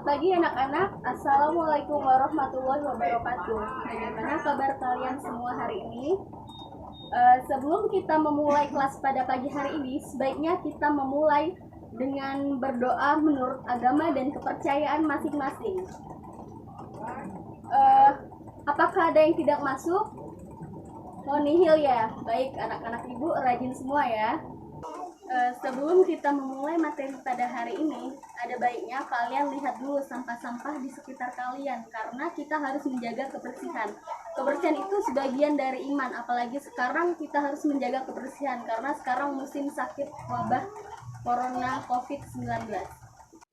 Selamat pagi anak-anak. Assalamualaikum warahmatullahi wabarakatuh. Bagaimana kabar kalian semua hari ini? Sebelum kita memulai kelas pada pagi hari ini, sebaiknya kita memulai dengan berdoa menurut agama dan kepercayaan masing-masing. Apakah ada yang tidak masuk? Oh, nihil ya. Baik, anak-anak ibu rajin semua ya. Sebelum kita memulai materi pada hari ini, ada baiknya kalian lihat dulu sampah-sampah di sekitar kalian, karena kita harus menjaga kebersihan. Kebersihan itu sebagian dari iman, apalagi sekarang kita harus menjaga kebersihan karena sekarang musim sakit wabah corona COVID-19.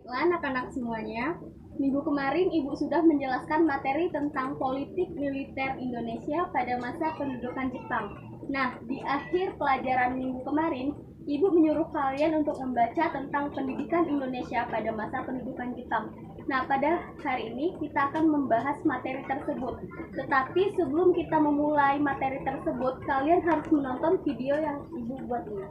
Anak-anak semuanya, minggu kemarin Ibu sudah menjelaskan materi tentang politik militer Indonesia pada masa pendudukan Jepang. Nah, di akhir pelajaran minggu kemarin, Ibu menyuruh kalian untuk membaca tentang pendidikan Indonesia pada masa pendudukan Jepang. Nah, pada hari ini kita akan membahas materi tersebut. Tetapi sebelum kita memulai materi tersebut, kalian harus menonton video yang Ibu buat ini.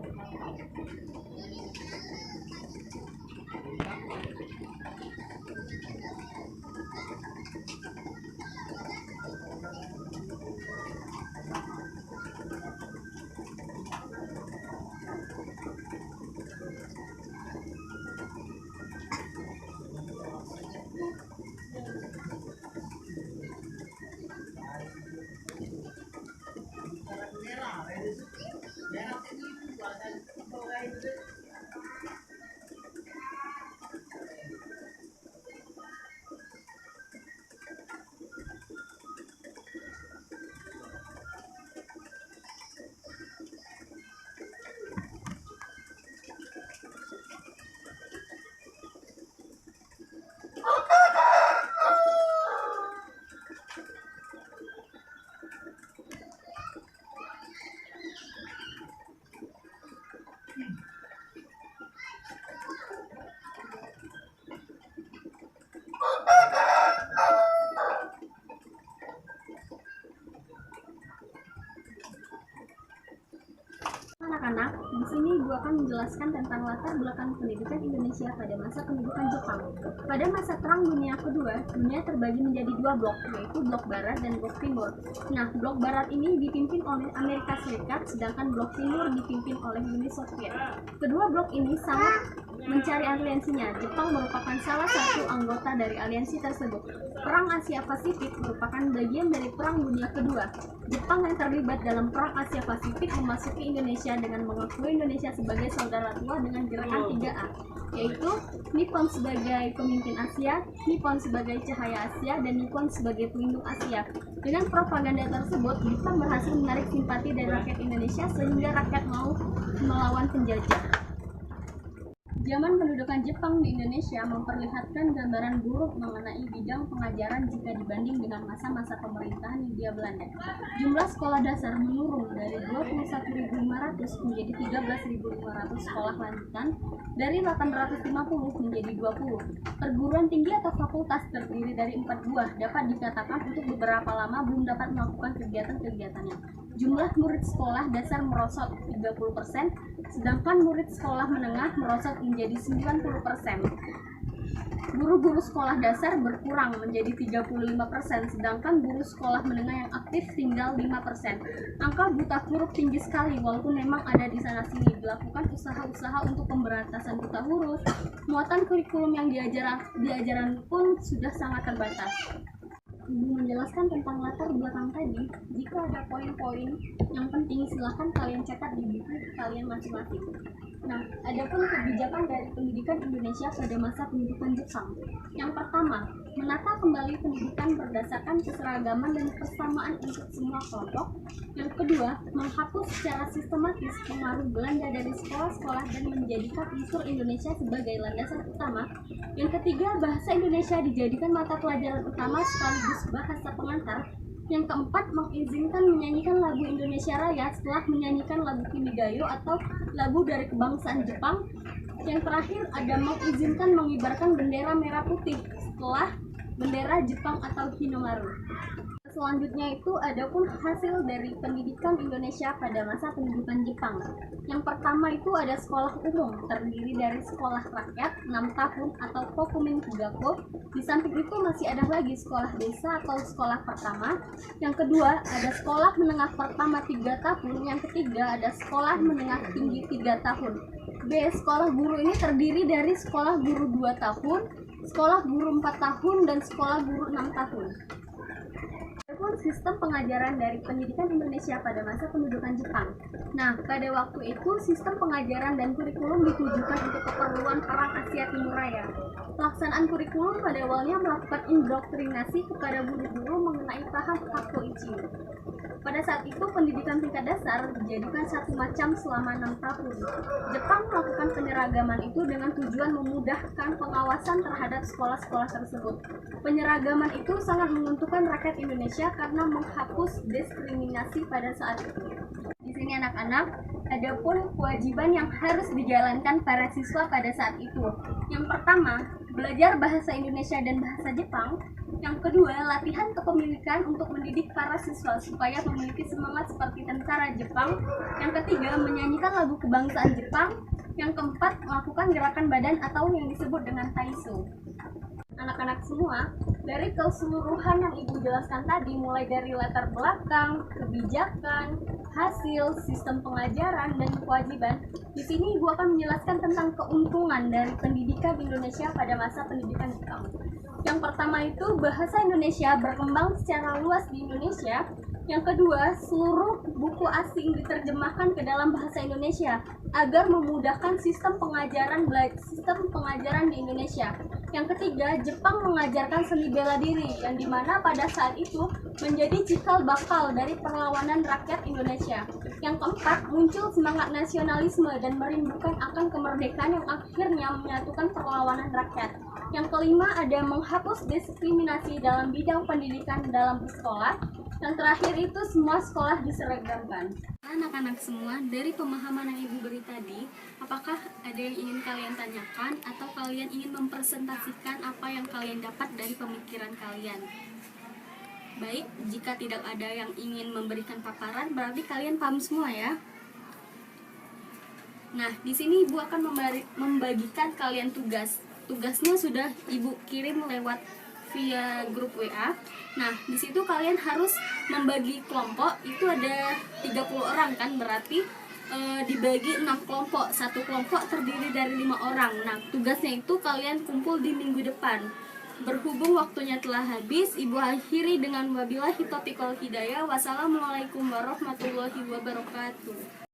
Anak-anak, di sini Ibu akan menjelaskan tentang latar belakang pendidikan Indonesia pada masa pendudukan Jepang. Pada masa Perang Dunia Kedua, dunia terbagi menjadi dua blok, yaitu blok Barat dan blok Timur. Nah, blok Barat ini dipimpin oleh Amerika Serikat, sedangkan blok Timur dipimpin oleh Uni Soviet. Kedua blok ini sangat mencari aliansinya. Jepang merupakan salah satu anggota dari aliansi tersebut. Perang Asia Pasifik merupakan bagian dari Perang Dunia Kedua. Jepang yang terlibat dalam Perang Asia Pasifik memasuki Indonesia dengan mengakui Indonesia sebagai saudara tua dengan gerakan 3A, yaitu Nippon sebagai pemimpin Asia, Nippon sebagai cahaya Asia, dan Nippon sebagai pelindung Asia. Dengan propaganda tersebut, Jepang berhasil menarik simpati dari rakyat Indonesia sehingga rakyat mau melawan penjajah. Zaman pendudukan Jepang di Indonesia memperlihatkan gambaran buruk mengenai bidang pengajaran jika dibanding dengan masa-masa pemerintahan Hindia Belanda. Jumlah sekolah dasar menurun dari 21.500 menjadi 13.500 sekolah lanjutan, dari 850 menjadi 20. Perguruan tinggi atau fakultas terdiri dari 4 buah dapat dikatakan untuk beberapa lama belum dapat melakukan kegiatan-kegiatannya. Jumlah murid sekolah dasar merosot 30%, sedangkan murid sekolah menengah merosot menjadi 90%. Guru-guru sekolah dasar berkurang menjadi 35%, sedangkan guru sekolah menengah yang aktif tinggal 5%. Angka buta huruf tinggi sekali, walaupun memang ada di sana-sini. Dilakukan usaha-usaha untuk pemberantasan buta huruf. Muatan kurikulum yang diajaran pun sudah sangat terbatas. Ibu menjelaskan tentang latar belakang tadi. Jika ada poin-poin yang penting, silahkan kalian catat di buku kalian masing-masing. Nah, adapun kebijakan dari pendidikan Indonesia pada masa pendudukan Jepang. Yang pertama, menata kembali pendidikan berdasarkan keseragaman dan persamaan untuk semua kelompok. Yang kedua, menghapus secara sistematis pengaruh Belanda dari sekolah-sekolah dan menjadikan unsur Indonesia sebagai landasan utama. Yang ketiga, bahasa Indonesia dijadikan mata pelajaran utama sekaligus bahasa pengantar. Yang keempat, mengizinkan menyanyikan lagu Indonesia Raya setelah menyanyikan lagu Kimigayo atau lagu dari kebangsaan Jepang. Yang terakhir, ada mengizinkan mengibarkan bendera merah putih setelah bendera Jepang atau Hinomaru. Selanjutnya itu adapun hasil dari pendidikan Indonesia pada masa pendudukan Jepang. Yang pertama itu ada sekolah umum terdiri dari sekolah rakyat 6 tahun atau Kokumin Kugako. Di samping itu masih ada lagi sekolah desa atau sekolah pertama. Yang kedua ada sekolah menengah pertama 3 tahun. Yang ketiga ada sekolah menengah tinggi 3 tahun. B. Sekolah guru ini terdiri dari sekolah guru 2 tahun, sekolah guru 4 tahun, dan sekolah guru 6 tahun. Adapun sistem pengajaran dari pendidikan Indonesia pada masa pendudukan Jepang. Nah, pada waktu itu sistem pengajaran dan kurikulum ditujukan untuk keperluan perang Asia Timur Raya. Pelaksanaan kurikulum pada awalnya melakukan indoktrinasi kepada guru-guru mengenai paham Hakoichi. Pada saat itu pendidikan tingkat dasar dijadikan satu macam selama 6 tahun. Jepang melakukan penyeragaman itu dengan tujuan memudahkan pengawasan terhadap sekolah-sekolah tersebut. Penyeragaman itu sangat menguntungkan rakyat Indonesia karena menghapus diskriminasi pada saat itu. Di sini anak-anak, ada pun kewajiban yang harus dijalankan para siswa pada saat itu. Yang pertama, belajar bahasa Indonesia dan bahasa Jepang. Yang kedua, latihan kepemilikan untuk mendidik para siswa supaya memiliki semangat seperti tentara Jepang. Yang ketiga, menyanyikan lagu kebangsaan Jepang. Yang keempat, melakukan gerakan badan atau yang disebut dengan taisho. Anak-anak semua, dari keseluruhan yang Ibu jelaskan tadi, mulai dari latar belakang, kebijakan, hasil, sistem pengajaran, dan kewajiban, di sini Ibu akan menjelaskan tentang keuntungan dari pendidikan Indonesia pada masa pendidikan Jepang. Yang pertama itu bahasa Indonesia berkembang secara luas di Indonesia. Yang kedua, seluruh buku asing diterjemahkan ke dalam bahasa Indonesia agar memudahkan sistem pengajaran di Indonesia. Yang ketiga, Jepang mengajarkan seni bela diri yang dimana pada saat itu menjadi cikal bakal dari perlawanan rakyat Indonesia. Yang keempat, muncul semangat nasionalisme dan merindukan akan kemerdekaan yang akhirnya menyatukan perlawanan rakyat. Yang kelima, ada menghapus diskriminasi dalam bidang pendidikan dalam sekolah. Dan terakhir itu semua sekolah diseragamkan. Anak-anak semua, dari pemahaman yang Ibu beri tadi, apakah ada yang ingin kalian tanyakan atau kalian ingin mempresentasikan apa yang kalian dapat dari pemikiran kalian? Baik, jika tidak ada yang ingin memberikan paparan, berarti kalian paham semua ya. Nah, di sini Ibu akan membagikan kalian tugas. Tugasnya sudah Ibu kirim lewat via grup WA. Nah, di situ kalian harus membagi kelompok. Itu ada 30 orang kan, berarti dibagi 6 kelompok. Satu kelompok terdiri dari 5 orang. Nah, tugasnya itu kalian kumpul di minggu depan. Berhubung waktunya telah habis, Ibu akhiri dengan wabillahi taufiq wal hidayah. Wassalamualaikum warahmatullahi wabarakatuh.